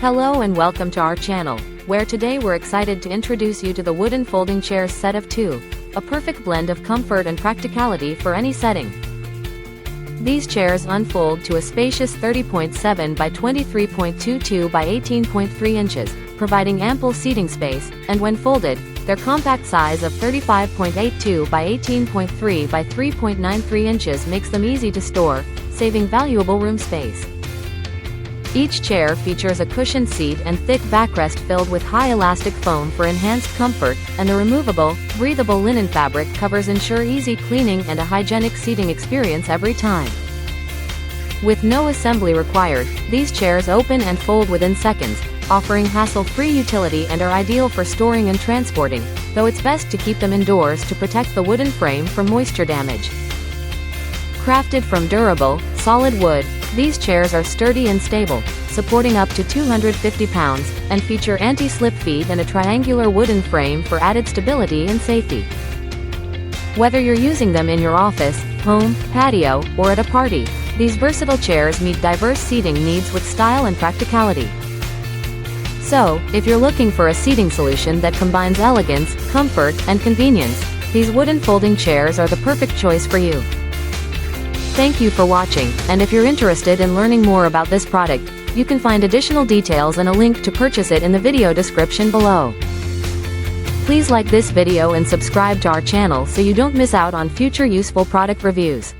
Hello and welcome to our channel, where today we're excited to introduce you to the wooden folding chairs set of 2, a perfect blend of comfort and practicality for any setting. These chairs unfold to a spacious 30.7 by 23.22 by 18.3 inches, providing ample seating space, and when folded, their compact size of 35.82 by 18.3 by 3.93 inches makes them easy to store, saving valuable room space. Each chair features a cushioned seat and thick backrest filled with high elastic foam for enhanced comfort, and the removable, breathable linen fabric covers ensure easy cleaning and a hygienic seating experience every time. With no assembly required, these chairs open and fold within seconds, offering hassle-free utility and are ideal for storing and transporting, though it's best to keep them indoors to protect the wooden frame from moisture damage. Crafted from durable, solid wood, these chairs are sturdy and stable, supporting up to 250 pounds, and feature anti-slip feet and a triangular wooden frame for added stability and safety. Whether you're using them in your office, home, patio, or at a party, these versatile chairs meet diverse seating needs with style and practicality. So, if you're looking for a seating solution that combines elegance, comfort, and convenience, these wooden folding chairs are the perfect choice for you. Thank you for watching, and if you're interested in learning more about this product, you can find additional details and a link to purchase it in the video description below. Please like this video and subscribe to our channel so you don't miss out on future useful product reviews.